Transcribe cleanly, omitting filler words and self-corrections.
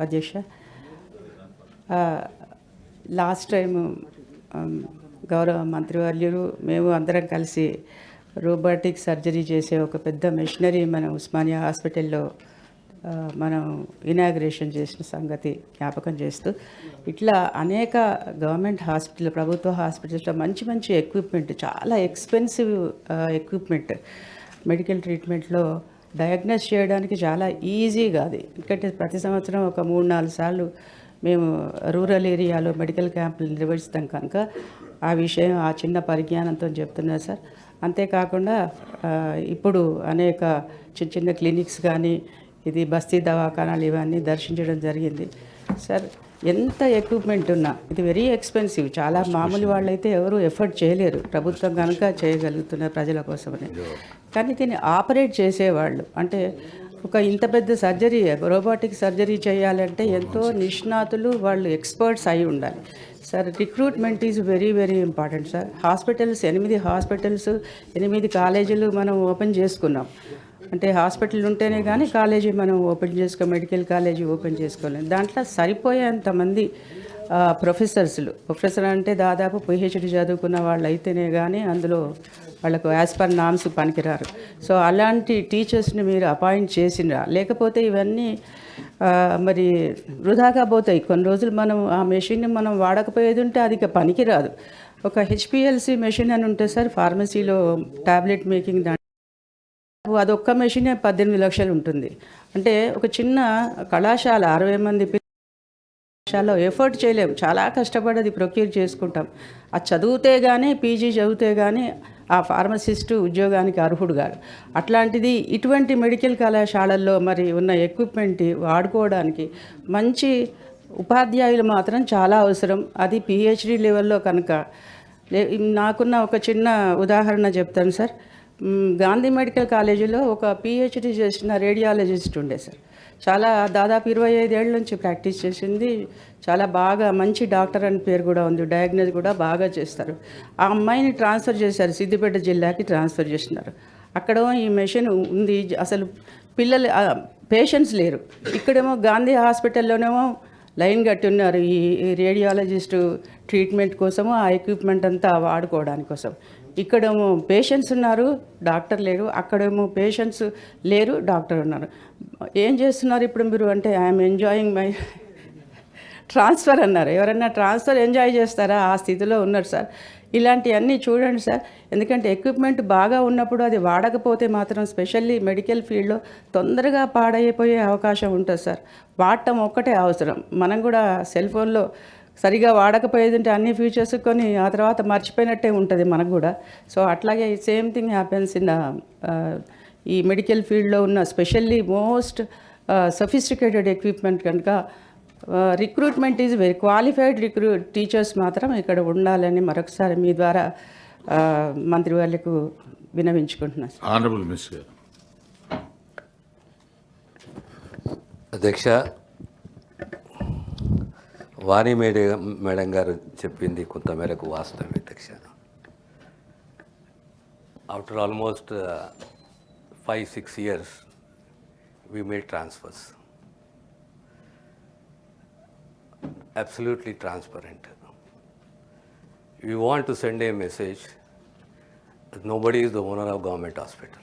అధ్యక్ష, last time గౌరవ మంత్రివర్యులు మేము అందరం కలిసి రోబోటిక్ సర్జరీ చేసే ఒక పెద్ద మెషినరీ మన ఉస్మానియా హాస్పిటల్లో మనం ఇనాగ్రేషన్ చేసిన సంగతి జ్ఞాపకం చేస్తూ, ఇట్లా అనేక గవర్నమెంట్ హాస్పిటల్, ప్రభుత్వ హాస్పిటల్స్లో మంచి మంచి ఎక్విప్మెంట్, చాలా ఎక్స్పెన్సివ్ ఎక్విప్మెంట్ మెడికల్ ట్రీట్మెంట్లో డయాగ్నోస్ చేయడానికి చాలా ఈజీగా అది. ఎందుకంటే ప్రతి సంవత్సరం ఒక 3-4 సార్లు మేము రూరల్ ఏరియాలో మెడికల్ క్యాంపులు నిర్వహిస్తాం కనుక ఆ విషయం ఆ చిన్న పరిజ్ఞానంతో చెప్తున్నారు సార్. అంతేకాకుండా ఇప్పుడు అనేక చిన్న చిన్న క్లినిక్స్ కానీ ఇది బస్తీ దవాఖానాలు ఇవన్నీ దర్శించడం జరిగింది సార్. ఎంత ఎక్విప్మెంట్ ఉన్నా ఇది వెరీ ఎక్స్పెన్సివ్. చాలా మామూలు వాళ్ళైతే ఎవరు ఎఫర్ట్ చేయలేరు, ప్రభుత్వం కనుక చేయగలుగుతున్నారు ప్రజల కోసమని. కానీ దీన్ని ఆపరేట్ చేసేవాళ్ళు అంటే ఒక ఇంత పెద్ద సర్జరీ, రోబోటిక్ సర్జరీ చేయాలంటే ఎంతో నిష్ణాతులు, వాళ్ళు ఎక్స్పర్ట్స్ అయి ఉండాలి sir. Recruitment is very very important sir. Hospitals 8 hospitals 8 కాలేజీలు మనం ఓపెన్ చేసుకున్నాం. అంటే హాస్పిటల్ ఉంటేనే కానీ కాలేజీ మనం ఓపెన్ మెడికల్ కాలేజీ ఓపెన్ చేసుకోలేము. దాంట్లో సరిపోయేంతమంది ప్రొఫెసర్ అంటే దాదాపు పిహెచ్డి చదువుకున్న వాళ్ళు అయితేనే కానీ అందులో వాళ్ళకు యాజ్ పర్ నామ్స్ పనికిరారు. సో అలాంటి టీచర్స్ని మీరు అపాయింట్ చేసినా, లేకపోతే ఇవన్నీ మరి వృధాగా పోతాయి. కొన్ని రోజులు మనం ఆ మెషిన్ని మనం వాడకపోయేది ఉంటే అది ఇక పనికిరాదు. ఒక హెచ్పిఎల్సి మెషిన్ అని ఉంటుంది సార్ ఫార్మసీలో, ట్యాబ్లెట్ మేకింగ్. అదొక్క మెషినే 18 లక్షలు ఉంటుంది. అంటే ఒక చిన్న కళాశాల 60 మంది కళాశాలలో ఎఫర్ట్ చేయలేము, చాలా కష్టపడి అది ప్రొక్యూర్ చేసుకుంటాం. అది చదివితే కానీ, పీజీ చదివితే కానీ ఆ ఫార్మసిస్టు ఉద్యోగానికి అర్హుడు కాదు. అట్లాంటిది ఇటువంటి మెడికల్ కళాశాలల్లో మరి ఉన్న ఎక్విప్మెంట్ వాడుకోవడానికి మంచి ఉపాధ్యాయులు మాత్రం చాలా అవసరం. అది పిహెచ్డి లెవెల్లో కనుక. నాకున్న ఒక చిన్న ఉదాహరణ చెప్తాను సార్. గాంధీ మెడికల్ కాలేజీలో ఒక పిహెచ్డి చేసిన రేడియాలజిస్ట్ ఉండే సార్. చాలా దాదాపు 25 ఏళ్ళ నుంచి ప్రాక్టీస్ చేసింది. చాలా బాగా మంచి డాక్టర్ అని పేరు కూడా ఉంది. డయాగ్నోస్ కూడా బాగా చేస్తారు. ఆ అమ్మాయిని ట్రాన్స్ఫర్ చేశారు, సిద్దిపేట జిల్లాకి ట్రాన్స్ఫర్ చేసినారు. అక్కడ ఈ మెషిన్ ఉంది, అసలు పిల్లలు పేషెంట్స్ లేరు. ఇక్కడేమో గాంధీ హాస్పిటల్లోనేమో లైన్ కట్టి ఉన్నారు ఈ రేడియాలజిస్టు ట్రీట్మెంట్ కోసము, ఆ ఎక్విప్మెంట్ అంతా వాడుకోవడానికి కోసం. ఇక్కడేమో పేషెంట్స్ ఉన్నారు, డాక్టర్ లేరు. అక్కడేమో పేషెంట్స్ లేరు, డాక్టర్ ఉన్నారు. ఏం చేస్తున్నారు ఇప్పుడు మీరు అంటే, ఐఎమ్ ఎంజాయింగ్ మై ట్రాన్స్ఫర్ అన్నారు. ఎవరన్నా ట్రాన్స్ఫర్ ఎంజాయ్ చేస్తారా? ఆ స్థితిలో ఉన్నారు సార్. ఇలాంటివన్నీ చూడండి సార్. ఎందుకంటే ఎక్విప్మెంట్ బాగా ఉన్నప్పుడు అది వాడకపోతే మాత్రం స్పెషల్లీ మెడికల్ ఫీల్డ్లో తొందరగా పాడైపోయే అవకాశం ఉంటుంది సార్. వాడటం ఒక్కటే అవసరం. మనం కూడా సెల్ ఫోన్లో సరిగా వాడకపోయేదంటే అన్ని ఫీచర్స్ కొని ఆ తర్వాత మర్చిపోయినట్టే ఉంటుంది మనకు కూడా. సో అట్లాగే సేమ్ థింగ్ హ్యాపెన్స్ ఇన్ ఈ మెడికల్ ఫీల్డ్లో ఉన్న స్పెషల్లీ మోస్ట్ సఫిస్టికేటెడ్ ఎక్విప్మెంట్ కనుక recruitment is very qualified teachers మాత్రం ఇక్కడ ఉండాలని మరొకసారి మీ ద్వారా మంత్రి వాళ్ళకు వినవించుకుంటున్నాను. ఆనరబుల్ మినిస్టర్ గారు. అధ్యక్ష, వాణి మేడం గారు చెప్పింది కొంతమేరకు వాస్తవం అధ్యక్ష. After almost 5-6 years we made transfers, absolutely transparent. We want to send a message that nobody is the owner of government hospital.